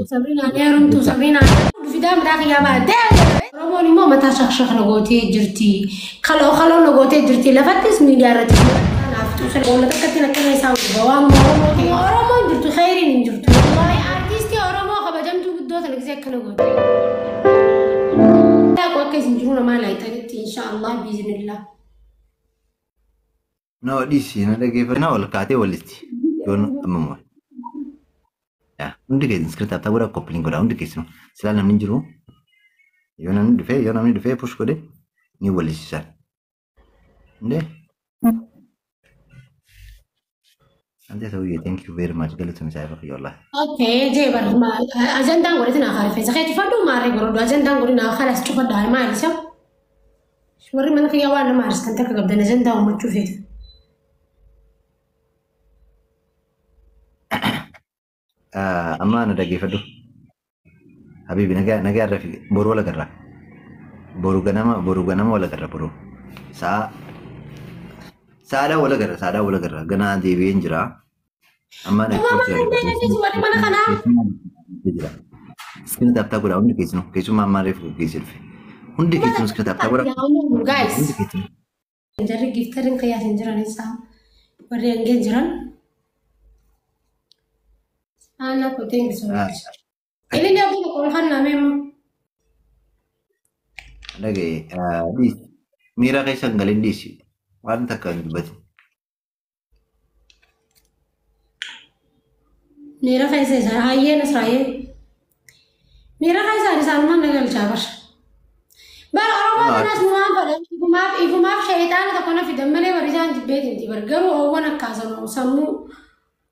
صبرين عليهم تو صبرين عليهم في دام راقي يا بعد رموني مو متى شخ نغوتي جرتي خلو نغوتي جرتي لفتس ميجارتي انا افتو خل ولا تكتنا كنا يساوي بوام ورمو جرتو خيرين جرتو والله ارتيستي ورمو خبجمتو بدوت لك زي كنغوتي لا كوكي سنجرونا ما لا يتغتي ان شاء الله باذن الله No, dici, non è che no, il cate o listi. Io non ya, undi ke scritta ta gura coupling gura undi ke sino. Sila namni jiru. Yo namni dufe push kode ni wali sisa. Nde? Ante sawi thank you very much galat mi sai fakhi wallah. اوكي جاي برا ما اجندا غورتنا خالف اذا خيتي فدو ما ري برو اجندا غورنا خلاص تشوف الدار ما لسه شوري من خيا وانا ما عرفت انت قبل اجندا وما تشوفيت Amma na dage fadu. Habibi naga rafi boru wala garra. Boru ganama wala garra boru. Sa saada wala garra gana deebiin jira. Amma na ماما انت ما انا jira. Skin tapta gura undi ke sino. Kesu mamma refu ke silfi. Undi ke sino skin tapta gura. خنا جايز Undi ke sino. جري جيفترين خيا سنجران انسان وري انجن جران انا كنت انجز اللي ابغى اقول خلنا ميمو Lagi, di mira kayak sanggalin di sih, mantap kan jubat. मेरा कैसे है आइए ना सराइए मेरा कैसा है सलमान नगल चाबर بل أروى الناس ما فلان إذا ما في شيطان تكون في دمني ورجال جبت أنتي برجروا هو نكاسر وسمو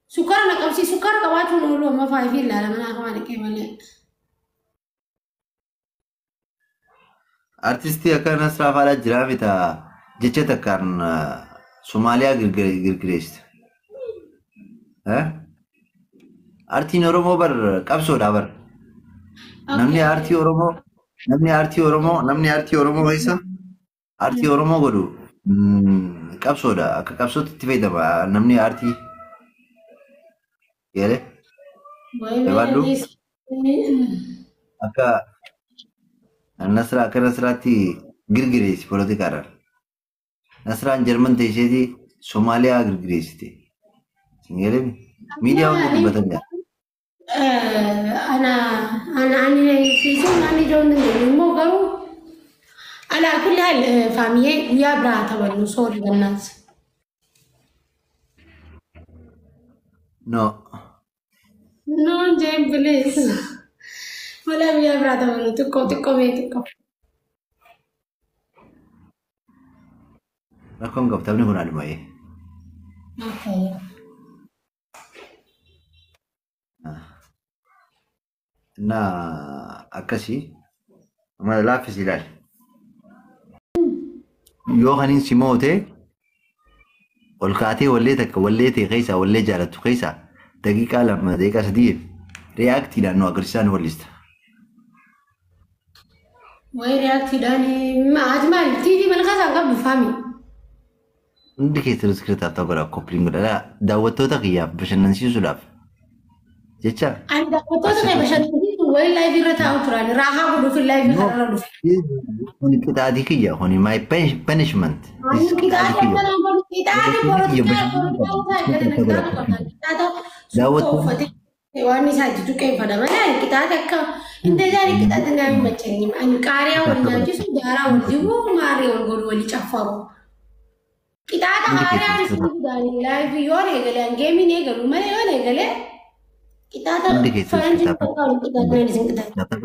سكر نكمسي سكر كواتو نقوله ما فايفين لا لما أنا كمان Artisti akan nasraf ala jirami ta jecha kan Somalia girgirist. Eh? Arti Oromo bar kapso dabar. Namni arti Oromo kaisa? Arti Oromo godu. Kapso da, akka kapso titifai da namni arti yale. Ebadu akka nasrati girgirist politikaran. Nasraan Jerman teessee Somaaliyaa girgireessite. Singeelemi miidiyaa hundi dubbatan jira. أنا في سن أنا جون مو قالوا على كل هالفامية ويا براتا والنصور للناس No, نو جيم بليز ولا ويا براتا والنصور تكو ميتكو rakkoon qabxabni kun aduma'ee. أوكي Na akkasii amma laaffis ilaali. Yoo kaniin si moote ol kaatee wallee takka wallee ta'e keessaa wallee jaalattu keessaa daqiiqaa lama daqiiqaa sadii reaaktiidhaan nu agarsiisaa nu wallista. وين رياكتي داني ما أجمل تيجي من غزة قبل فامي Hundi keessatti iskirtaa ta'uu godha koppiliin godha. Daawwattoota kiyyaaf bashannansiisuudhaaf jecha. أنا دكتور غير بشر وين لا يفير تاو تراني راح أقول في اللايف خلاص Kuni qixaatii kiyya kuni my punishment. Qixaatii kiyya. waan isaa jitu qeeffata malee qixaata akka inta jaari qixaata nyaami machenyi ani qaariyaa wal nyaachisu jaaraa wal jibu maarii wal godhu wali caffaru qixaata qaariyaa isin gudaanii laayifi yoo eegalee geemiin eegalu malee yoo eegalee qixaata faranjiin qixaata qixaata isin qixaata.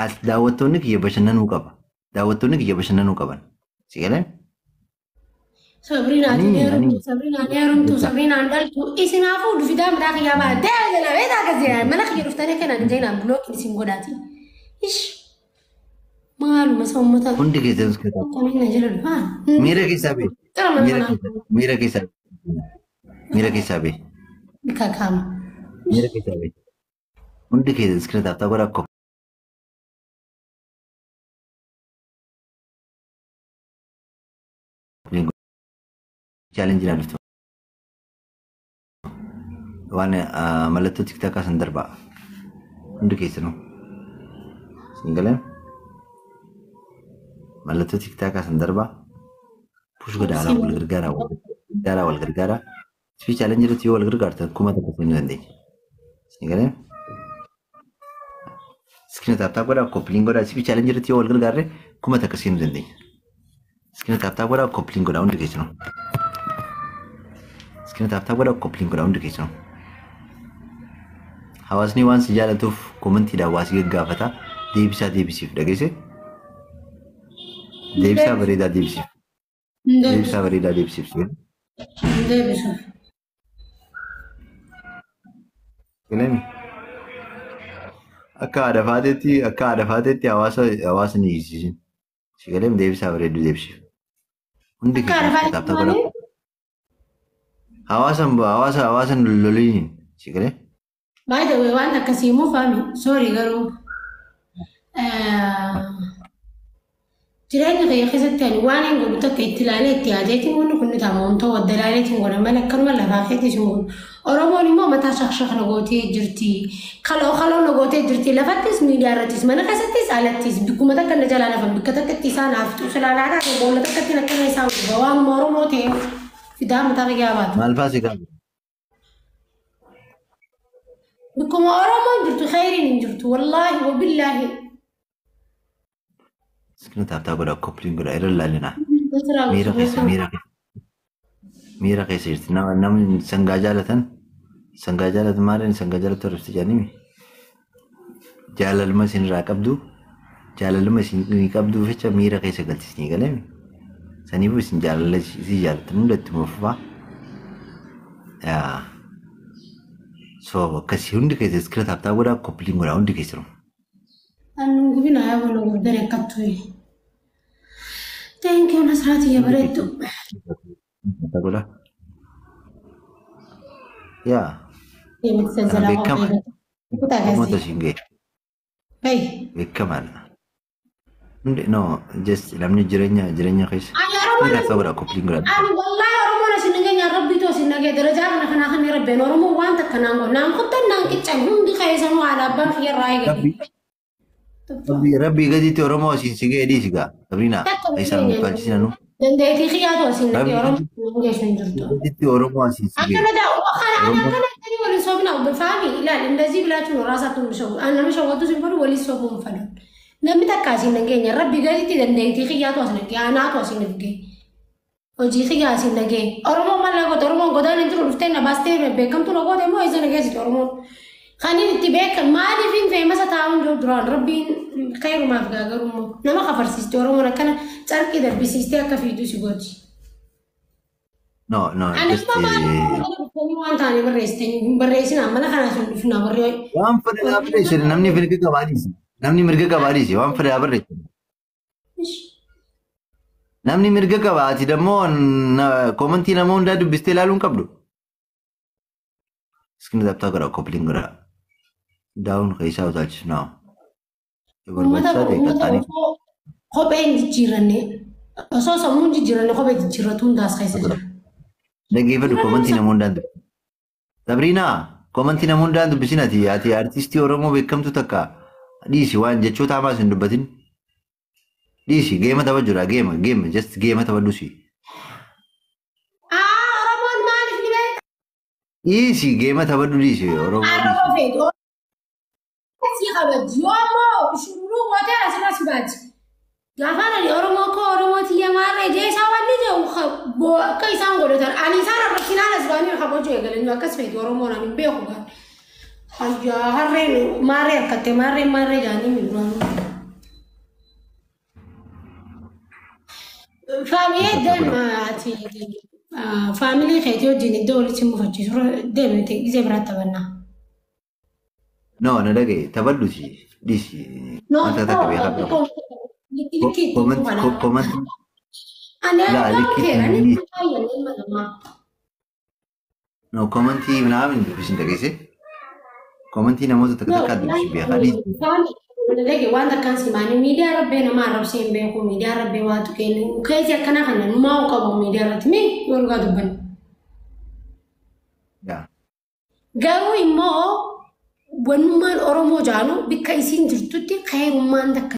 As daawwattoonni kiyya bashannanuu qaba. Daawwattoonni kiyya bashannanuu qaban. Si galee? Sabrina neerumtu Sabrina andaltu isinaafu dufidaa mataa kiyyaa baadee jala beetaa akkasii mana kiyya dhuftanii kana jeenaan bulookin isin godhaati. Ish maaluma sammata. Hundi keessatti iskirtaa. Qomina jala dhufaa. Miira keessaa bee. Miira keessaa bee. Kakaama. Miira keessaa bee. Hundi keessatti iskirtaa ta'uu godha. Challenge na dhuftu. وانا ملتو تيك تاك سندربا عندك يسنو سنجلم ملتو تيك تاك سندربا بوش قد على والغرغارة في challenge رتي والغرغارة تكوما تكفين عندي سنجلم سكنة تابتا قرا كوبلينغ قرا في challenge رتي والغرغارة كوما تكسين عندي سكنة تابتا قرا كوبلينغ قرا عندك يسنو سكنة تابتا قرا كوبلينغ قرا عندك يسنو حواسني وان سجالة توف كومنتي دا واسي قافتا ديبسا دقيسي ديبسا بريدا ديبسا بريدا ديبسيف كلامي أكاد فاتتي حواس نيجي سيكلم ديبسا بريدا ديبسيف عندك تابتا قرا حواس لولين سيكلم By the way, one Kasimo family. Sorry, girl. Jirani kaya kasi tani wani ngo buta kay tilale ti ajeti mo no kunita mo onto wadalale ti ngora mala kan mala rakheti sumo oromo ni mo mata shakh na goti jirti khalo na goti jirti lafatis miliaratis mana kasatis alatis bikumata kan jala na fam bikata katisana aftu salala ra bola takatina kan isa bawang moromo te fidam ta gabat malfasi kan بكم أرامون جرتوا خيرين جرتوا والله وبالله. سكنة تابتا قد أكوبلين قد أيرل لنا. ميرا قيس جرت نام سنجاجالة مارين سنجاجالة ترفت جانيمي. جال المسين راكبدو جال المسين راكبدو فيش ميرا قيس قلت سني كلامي. سنيبو سنجال الله سيجال تنولد مفوا. So kasi hundi kaise script apta gora coupling gora hundi kaise ro anu gubina ya wala dere katui thank you nasrati ya baretu apta gora ya mitsazala kuta moto kasi singe hey kamal no just lamni jirenya kaise ani apta gora coupling gora ani wallahi oromona sinenge rabbi to sinenge daraja na khani rabbi oromo wanta kanango nam khutta nan kichan hundi khaysanu ala ban khiyar raiga rabbi gadi to oromo singe edi siga sabrina aisa mukajina no dandeeti khiyato sinenge oromo sinenge shunjurto gadi to oromo singe akana da akana tani wali sobna bfami ila ndazi bilatu rasatu mishaw ana mishawatu simbaru wali sobum falan namita kasi sinenge rabbi gadi ti dandeeti khiyato sinenge ana to sinenge Oji khiya sinage oromo malago oromo godan intro ruftena baste bekam to logo demo izana gesi oromo khani tibek mali fin famous taun jo dron rabbi khairu ma figa garumo nama khafar sisti oromo nakana charki da bisisti akafidu sigoti no just ni wantani barresina mala khana sun dufna barre wan fada barre namni mirga ka bari wan fada barre namni mirga qaba ati dammo commenti namo hunda dubbiste ilaaluun qabdu iskini dabtaa gara coupling gara daawun keessaa utaalchisu naaw barbaachisaa ta'e qaxxaanii kopheen jijjiiranne osoo sammuun jijjiiranne kophee jijjiirratu hundaas keessa jira dhaggeeffadhu commenti namo hundaan dubbisu sabriinaa commenti namo hundaan dubbisin ati artistii oromoo beekamtu takka dhiisi waan jechoota hamaas hin dubbatin Disi game apa jura game just game apa dusi. Ramon manis ni ben. Isi game apa dusi orang disi. Si khabar jomo shuru wata asla sibaj. Gafana ni orang tiya mare je sawani je bo kai sango do tar ani sara rakina asbani khabo je galen wakas fe orang mo na ni be ko ga. Anja harre mare kate mare jani mi فاميلي دائما أتي فاميلي خيتي وجيني دولة مفتش دائما تيجي براتبنا. No, lagi taballusi disi. No, Mata tak biar apa. Komen. Anda La likit. mana? No commenti menawan bisin tak isi. Commenti namu tu tak bisi biar kali. Lagi wanda kan si mani media rabbe na ma rabse be ko media rabbe watu ken kaisi kana kana mau ka bo media ratmi yorga dubban Ya. قالوا إمو ونمان أورمو جانو بكايسين جرتوتي خير مان دك